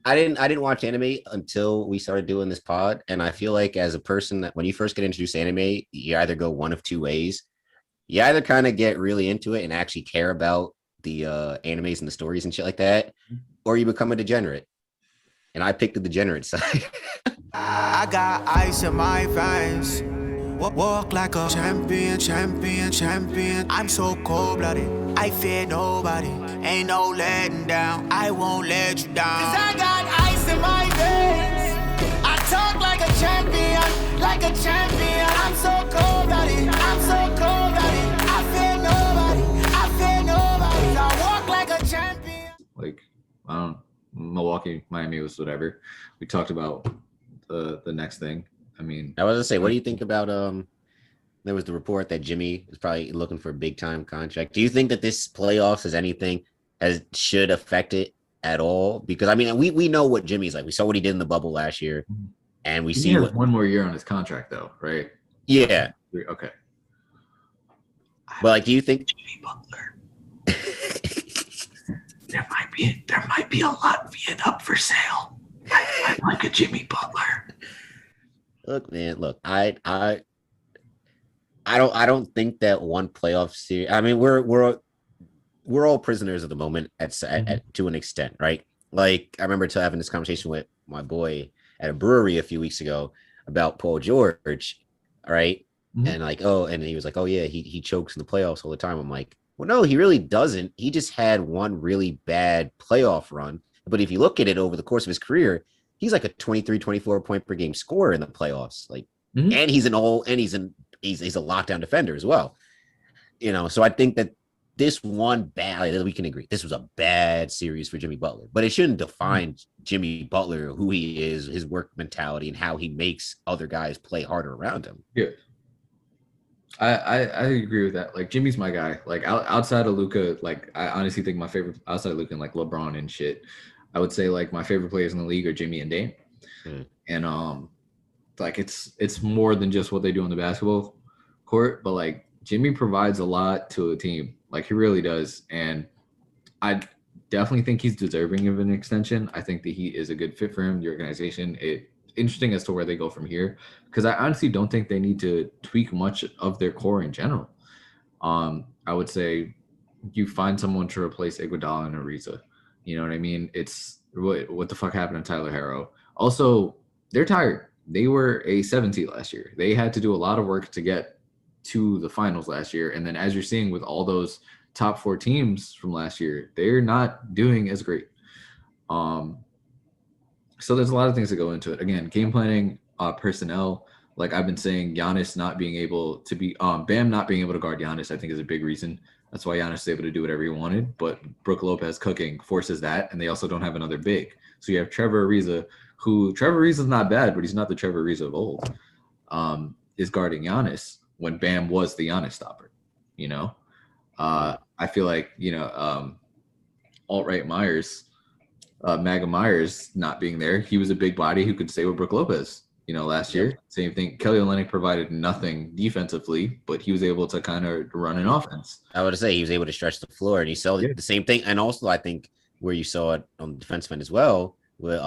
I didn't watch anime until we started doing this pod, and I feel like as a person that when you first get introduced to anime, you either go one of two ways. You either kind of get really into it and actually care about the animes and the stories and shit like that, or you become a degenerate. And I picked the degenerate side. I got ice in my veins. Walk like a champion, champion, champion. I'm so cold-blooded, I fear nobody. Ain't no letting down, I won't let you down. 'Cause I got ice in my veins. I talk like a champion, like a champion. I'm so cold-blooded, I'm so cold-blooded. I fear nobody, I fear nobody. I walk like a champion. Like, Milwaukee, Miami was whatever. We talked about the next thing. I mean, I was gonna say, what do you think about there was the report that Jimmy is probably looking for a big time contract. Do you think that this playoffs has anything should affect it at all? Because I mean, we know what Jimmy's like. We saw what he did in the bubble last year, and we see has one more year on his contract though, right? Yeah. Okay. But like, do you think Jimmy Butler? there might be a lot being up for sale. I like a Jimmy Butler. Look, man, look, I don't think that one playoff series. I mean, we're all prisoners of the moment to an extent, right? Like I remember having this conversation with my boy at a brewery a few weeks ago about Paul George, right? Mm-hmm. And like, and he was like, oh yeah, he chokes in the playoffs all the time. I'm like, well, no, he really doesn't. He just had one really bad playoff run. But if you look at it over the course of his career, he's like a 23, 24 point per game scorer in the playoffs. Like, and he's a lockdown defender as well. You know, so I think that this one bad, we can agree, this was a bad series for Jimmy Butler, but it shouldn't define Jimmy Butler, who he is, his work mentality, and how he makes other guys play harder around him. Yeah. I agree with that. Like, Jimmy's my guy. Like, outside of Luka, like, I honestly think my favorite outside of Luka and like LeBron and shit, I would say like my favorite players in the league are Jimmy and Dame. And like it's more than just what they do on the basketball court, but like Jimmy provides a lot to a team. Like, he really does. And I definitely think he's deserving of an extension. I think the Heat is a good fit for him, the organization. Interesting as to where they go from here, because I honestly don't think they need to tweak much of their core in general. I would say you find someone to replace Iguodala and Ariza. You know what I mean? It's what the fuck happened to Tyler Herro? Also, they're tired. They were a 7 seed last year. They had to do a lot of work to get to the finals last year. And then as you're seeing with all those top 4 teams from last year, they're not doing as great. So there's a lot of things that go into it. Again, game planning, personnel. Like I've been saying, Giannis not being able to be Bam not being able to guard Giannis, I think, is a big reason. That's why Giannis is able to do whatever he wanted. But Brook Lopez cooking forces that, and they also don't have another big. So you have Trevor Ariza, Trevor Ariza's not bad, but he's not the Trevor Ariza of old. Is guarding Giannis when Bam was the Giannis stopper. You know, I feel like Alt-Right Myers. Maga Myers not being there, he was a big body who could stay with Brook Lopez, last year. Same thing. Kelly Olynyk provided nothing defensively, but he was able to kind of run an offense. I would say he was able to stretch the floor, and you saw the same thing. And also, I think where you saw it on the defensive end as well, with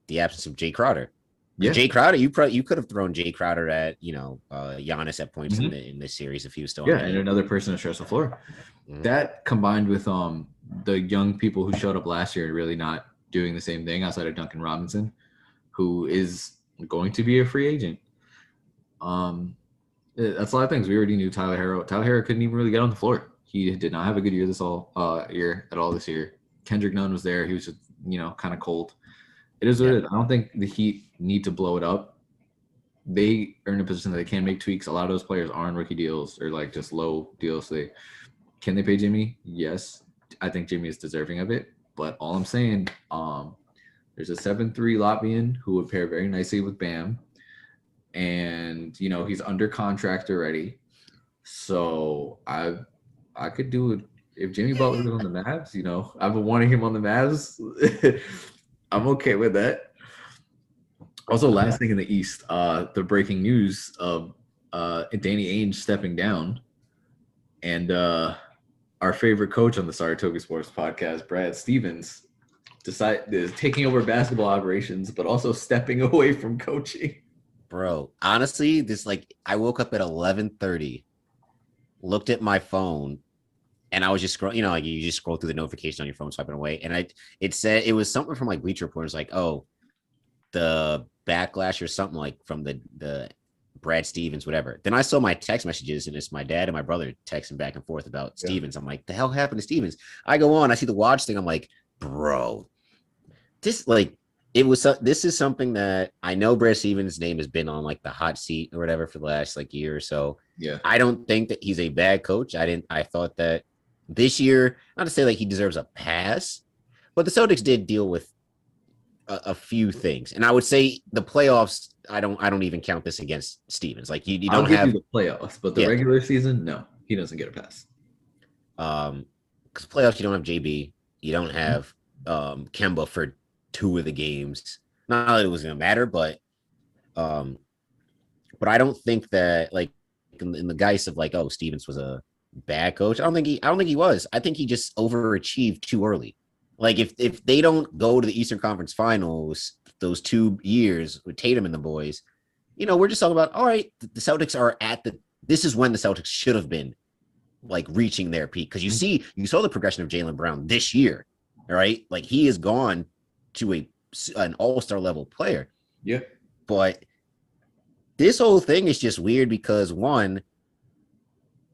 the absence of Jay Crowder. Yeah. Jay Crowder, you could have thrown Jay Crowder at Giannis at points in this series if he was still on and another person to stretch the floor. That combined with the young people who showed up last year really not doing the same thing outside of Duncan Robinson, who is going to be a free agent. That's a lot of things. We already knew Tyler Herro. Tyler Herro couldn't even really get on the floor. He did not have a good year this year. Kendrick Nunn was there. He was just, kind of cold. It is what it is. I don't think the Heat need to blow it up. They are in a position that they can make tweaks. A lot of those players are on rookie deals or like just low deals. Can they pay Jimmy? Yes. I think Jimmy is deserving of it. But all I'm saying, there's a 7'3" Latvian who would pair very nicely with Bam. And, he's under contract already. So I could do it. If Jimmy Butler was on the Mavs, I've been wanting him on the Mavs. I'm okay with that. Also, last thing in the East, the breaking news of Danny Ainge stepping down. And our favorite coach on the Saratoga Sports podcast, Brad Stevens, taking over basketball operations, but also stepping away from coaching. Bro, honestly, this like I woke up at 11:30, looked at my phone, and I was just scrolling, like you just scroll through the notification on your phone, swiping away. And it said it was something from like Bleacher Report. It's like, oh, the backlash or something like from the Brad Stevens, whatever. Then I saw my text messages, and it's my dad and my brother texting back and forth about Stevens. I'm like, the hell happened to Stevens? I go on, I see the watch thing. I'm like, bro, this like this is something that I know Brad Stevens' name has been on like the hot seat or whatever for the last like year or so. Yeah. I don't think that he's a bad coach. I thought that this year, not to say like he deserves a pass, but the Celtics did deal with a few things. And I would say the playoffs, I don't even count this against Stevens. Like you don't have the playoffs, but the regular season, no, he doesn't get a pass. Because playoffs, you don't have JB, you don't have Kemba for 2 of the games. Not that it was gonna matter, but I don't think that like in the guise of like, oh, Stevens was a bad coach. I don't think he was. I think he just overachieved too early. Like if they don't go to the Eastern Conference Finals those 2 years with Tatum and the boys, we're just talking about, all right, the Celtics are this is when the Celtics should have been like reaching their peak. Because you saw the progression of Jaylen Brown this year, right? Like he has gone to an all-star level player. Yeah. But this whole thing is just weird because one,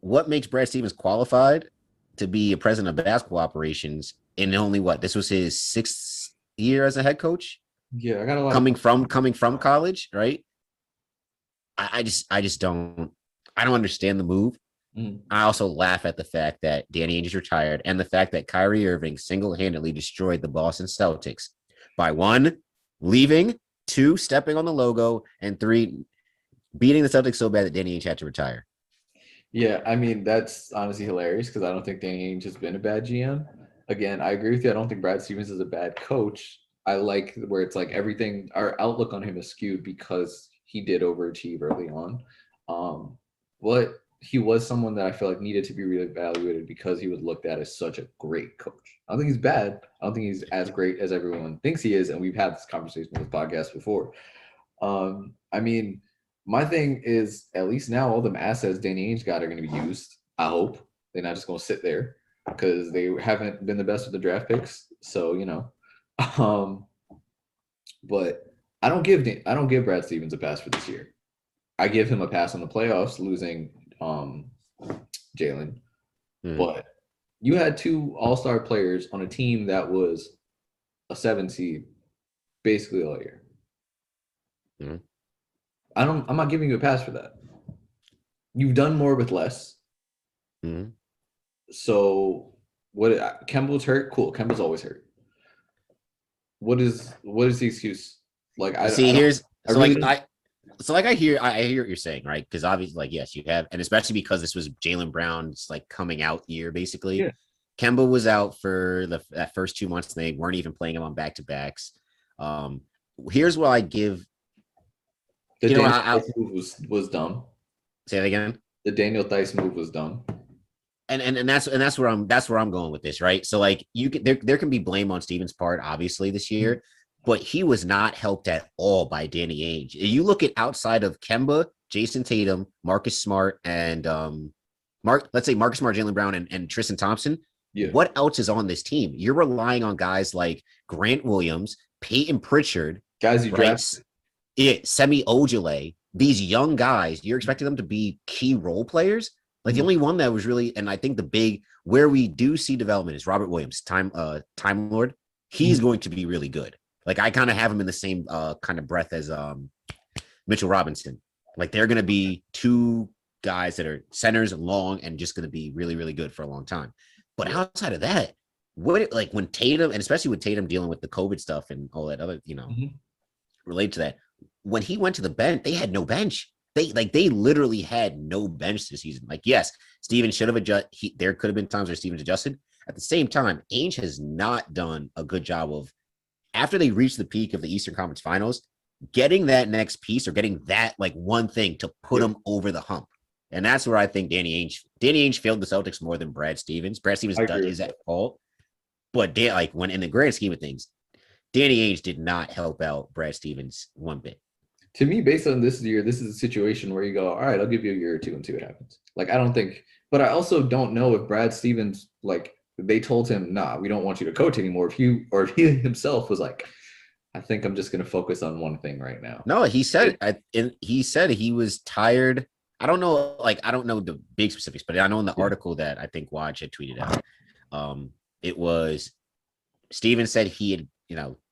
what makes Brad Stevens qualified to be a president of basketball operations in only this was his 6th year as a head coach? Yeah, I got a lot coming from college, right? I just don't understand the move. I also laugh at the fact that Danny Ainge is retired and the fact that Kyrie Irving single-handedly destroyed the Boston Celtics by 1, leaving, 2, stepping on the logo, and 3, beating the Celtics so bad that Danny Ainge had to retire. Yeah, I mean, that's honestly hilarious because I don't think Danny Ainge has been a bad GM. Again, I agree with you. I don't think Brad Stevens is a bad coach. I like where it's like everything, our outlook on him is skewed because he did overachieve early on. But he was someone that I feel like needed to be reevaluated because he was looked at as such a great coach. I don't think he's bad. I don't think he's as great as everyone thinks he is. And we've had this conversation on this podcast before. I mean, my thing is, at least now all the assets Danny Ainge got are going to be used. I hope they're not just going to sit there because they haven't been the best with the draft picks. So, but I don't give Brad Stevens a pass for this year. I give him a pass on the playoffs, losing Jalen. But you had 2 all-star players on a team that was a 7 seed basically all year. I'm not giving you a pass for that. You've done more with less. So Kemba's hurt? Cool. Kemba's always hurt. What is the excuse? Like I hear I hear what you're saying, right? Because obviously, like, yes, you have, and especially because this was Jaylen Brown's like coming out year, basically. Yeah. Kemba was out for that first 2 months. They weren't even playing him on back-to-backs. Here's what I give. The Daniel Theis move was dumb. Say that again. The Daniel Theis move was dumb. And that's where I'm going with this, right? So like there can be blame on Stevens' part, obviously, this year, but he was not helped at all by Danny Ainge. You look at outside of Kemba, Jason Tatum, Marcus Smart, and let's say Marcus Smart, Jaylen Brown, and Tristan Thompson. Yeah. What else is on this team? You're relying on guys like Grant Williams, Peyton Pritchard, guys you draft. Semi Ojeleye, these young guys, you're expecting them to be key role players. Like the only one that was really, and I think the big where we do see development is Robert Williams, Time Lord. He's going to be really good. Like I kind of have him in the same kind of breath as Mitchell Robinson. Like they're going to be 2 guys that are centers long and just going to be really, really good for a long time. But outside of that, when Tatum, and especially with Tatum dealing with the COVID stuff and all that other, related to that, when he went to the bench, they had no bench. They literally had no bench this season. Like, yes, Steven should have adjusted. There could have been times where Steven's adjusted. At the same time, Ainge has not done a good job of, after they reach the peak of the Eastern Conference Finals, getting that next piece or getting that like one thing to put them over the hump. And that's where I think Danny Ainge failed the Celtics more than Brad Stevens. Brad Stevens is at fault. But when in the grand scheme of things, Danny Ainge did not help out Brad Stevens one bit. To me, based on this year, this is a situation where you go, all right, I'll give you a year or two and see what happens. Like, I don't think, but I also don't know if Brad Stevens, like, they told him, nah, we don't want you to coach anymore. If he himself was like, I think I'm just going to focus on one thing right now. No, he said he was tired. I don't know the big specifics, but I know in the article that I think Waj had tweeted out, it was Stevens said he had,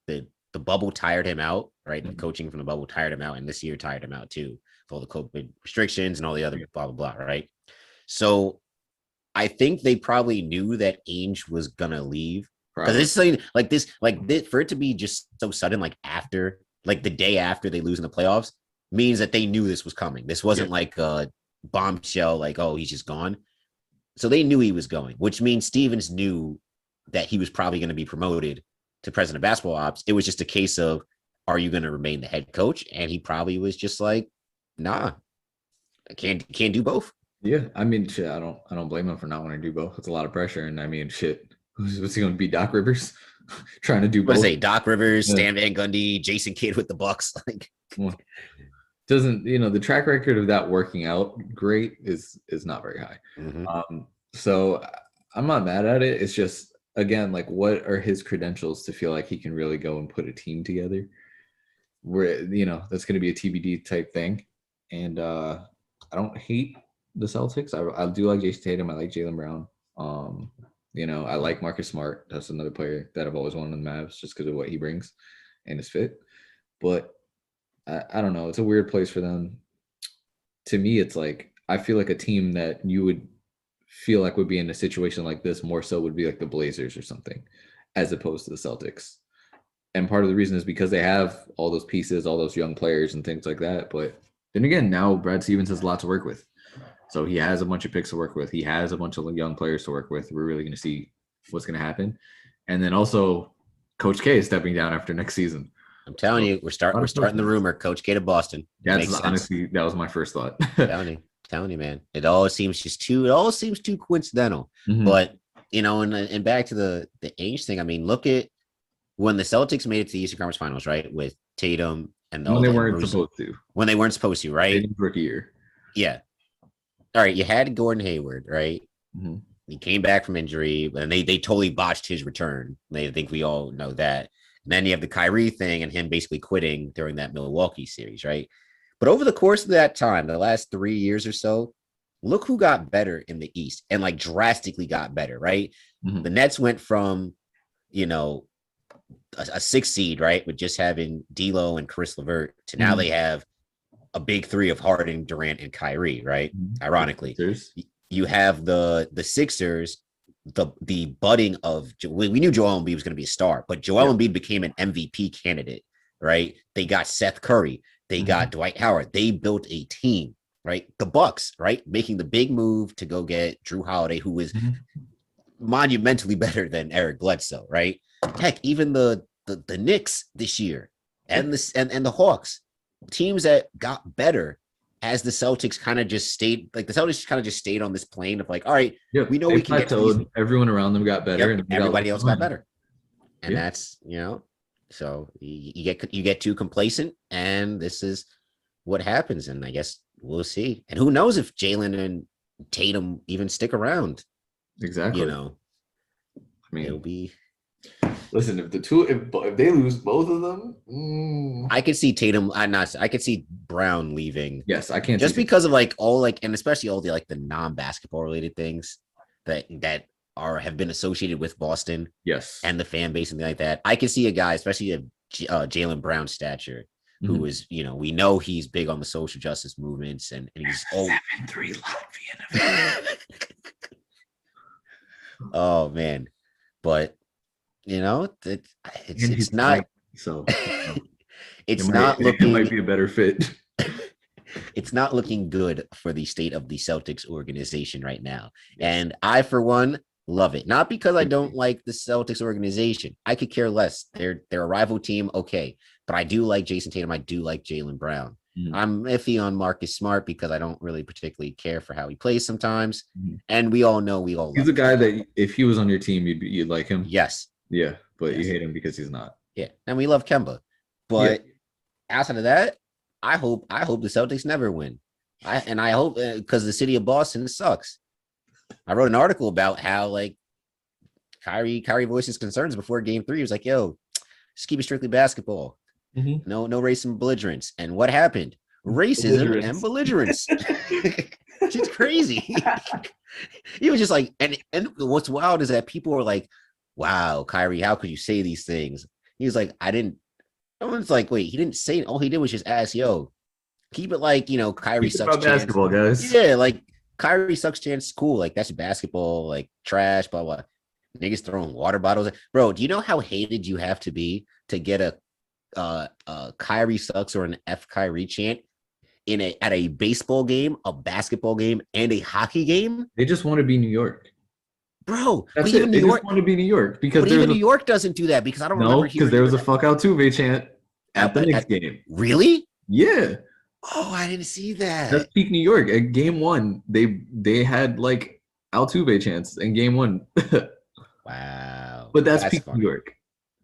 the bubble tired him out, right? The coaching from the bubble tired him out, and this year tired him out too, with all the COVID restrictions and all the other blah blah blah, right? So I think they probably knew that Ainge was gonna leave. Because it's like this, for it to be just so sudden, like after, like the day after they lose in the playoffs, means that they knew this was coming. This wasn't like a bombshell, like, oh, he's just gone. So they knew he was going, which means Stevens knew that he was probably going to be promoted to president of basketball ops. It was just a case of, are you going to remain the head coach? And he probably was just like, nah, I can't do both. Yeah, I mean, shit, I don't blame him for not wanting to do both. It's a lot of pressure, and I mean, shit. What's he going to be, Doc Rivers? Trying to do both. Doc Rivers, Stan Van Gundy, Jason Kidd with the Bucks. Like, doesn't, the track record of that working out great is not very high. Mm-hmm. So I'm not mad at it. It's just, again, like, what are his credentials to feel like he can really go and put a team together? Where, that's going to be a TBD type thing. And I don't hate the Celtics. I do like Jason Tatum. I like Jaylen Brown. I like Marcus Smart. That's another player that I've always wanted in the Mavs just because of what he brings and his fit. But I don't know. It's a weird place for them. To me, it's like, I feel like a team that you would feel like would be in a situation like this more so would be like the Blazers or something, as opposed to the Celtics. And part of the reason is because they have all those pieces, all those young players and things like that. But then again, now Brad Stevens has a lot to work with. So he has a bunch of picks to work with. He has a bunch of young players to work with. We're really going to see what's going to happen. And then also Coach K is stepping down after next season. I'm telling you, we're starting the rumor. Coach K to Boston. That's honestly, that was my first thought. telling you, man. It all seems too coincidental. Mm-hmm. But, and back to the Ainge thing, I mean, look at when the Celtics made it to the Eastern Conference Finals, right? With Tatum and when they weren't supposed to. When they weren't supposed to, right? Rookie year. Yeah. All right, you had Gordon Hayward, right? Mm-hmm. He came back from injury, and they totally botched his return. I think we all know that. And then you have the Kyrie thing and him basically quitting during that Milwaukee series, right? But over the course of that time, the last 3 years or so, look who got better in the East and like drastically got better, right? Mm-hmm. The Nets went from, a 6 seed, right, with just having D'Lo and Caris LeVert to now they have a big three of Harden, Durant, and Kyrie, right? Ironically, you have the Sixers, the budding of, we knew Joel Embiid was going to be a star, but Joel Embiid became an MVP candidate, right? They got Seth Curry, they got Dwight Howard, they built a team, right? The Bucks, right, making the big move to go get Drew Holiday, who was monumentally better than Eric Bledsoe, right? Heck, even the Knicks this year and the Hawks. Teams that got better as the Celtics kind of just stayed, like the Celtics kind of just stayed on this plane of like, all right, we know we can get to these. Everyone around them got better, and everybody else got better, and that's so you get too complacent, and this is what happens. And I guess we'll see. And who knows if Jaylen and Tatum even stick around? Exactly. I mean, it'll be. Listen, if they lose both of them, I could see Tatum. I could see Brown leaving. Yes, I can't. Just because of and especially all the the non-basketball related things that have been associated with Boston. Yes, and the fan base and things like that. I could see a guy, especially of Jaylen Brown's stature, who is we know he's big on the social justice movements and he's 7'3" Latvian. Oh man, but. It's not so. It's not looking. It might be a better fit. It's not looking good for the state of the Celtics organization right now, and I, for one, love it. Not because I don't like the Celtics organization. I could care less. They're a rival team, okay, but I do like Jason Tatum. I do like Jaylen Brown. I'm iffy on Marcus Smart because I don't really particularly care for how he plays sometimes, and we all know he's a guy that if he was on your team, you'd like him. Yes. Yeah, but you hate him because he's not. Yeah, and we love Kemba, but outside of that, I hope the Celtics never win. I hope because the city of Boston sucks. I wrote an article about how like Kyrie voiced his concerns before Game 3. He was like, "Yo, just keep it strictly basketball. No race and belligerence." And what happened? Racism and belligerence. She's crazy. He was just like, and what's wild is that people were like, "Wow, Kyrie, how could you say these things?" He was like, "I didn't." Everyone's like, "Wait, he didn't say it. All he did was just ask, yo, keep it like, you know, Kyrie Keep sucks about chance." basketball, guys. Yeah, like Kyrie sucks chance. Cool, like that's basketball, like trash, blah blah. Niggas throwing water bottles. Bro, do you know how hated you have to be to get a Kyrie sucks or an F Kyrie chant at a baseball game, a basketball game, and a hockey game? They just want to be New York. Bro, That's but it. even They New York, just want to be New York because but even New York doesn't do that because I don't remember because there was a fuck out Tuve chant at the Knicks game. Really? Yeah. Oh, I didn't see that. That's peak New York. At game 1, they had like Altuve chants in game 1. Wow. But that's peak funny. New York.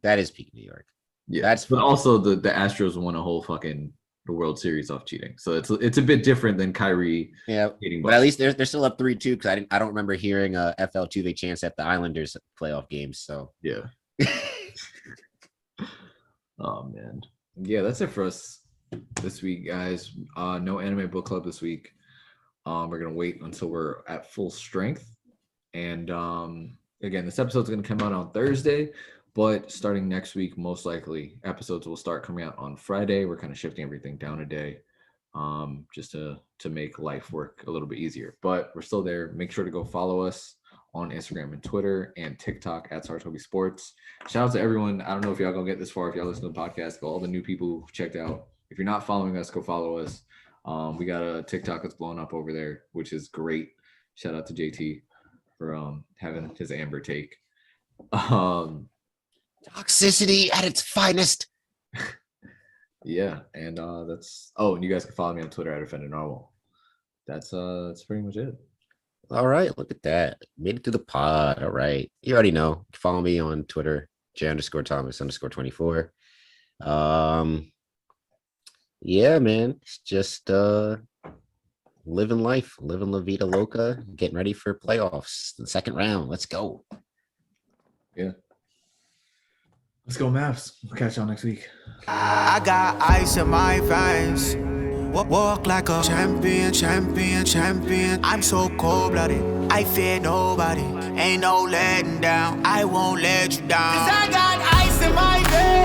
That is peak New York. Yeah. That's but funny. also the Astros won a whole fucking the World Series off cheating. So it's a bit different than Kyrie. Yeah. But at least they're still up 3-2 because I don't remember hearing a FL Tuve chance at the Islanders playoff games. So yeah. Oh man. Yeah, that's it for us this week, guys. No anime book club this week. We're gonna wait until we're at full strength. And again, this episode's gonna come out on Thursday, but starting next week, most likely episodes will start coming out on Friday. We're kind of shifting everything down a day, just to make life work a little bit easier. But we're still there. Make sure to go follow us on Instagram and Twitter and TikTok at Sartobi Sports. Shout out to everyone. I don't know if y'all gonna get this far if y'all listen to the podcast, but all the new people who've checked out. If you're not following us, go follow us. We got a TikTok that's blowing up over there, which is great. Shout out to JT for having his Amber take. Toxicity at its finest. Yeah, and that's and you guys can follow me on Twitter at Offended Normal. That's pretty much it. All right, look at that. Made it to the pod. All right. You already know. Follow me on Twitter, J_Thomas_24. Yeah, man. It's just living life, living La Vida Loca, getting ready for playoffs. The second round. Let's go. Yeah. Let's go, Mavs. We'll catch y'all next week. I got ice in my veins. Walk like a champion, champion, champion. I'm so cold-blooded, I fear nobody. Ain't no letting down, I won't let you down. 'Cause I got ice in my veins.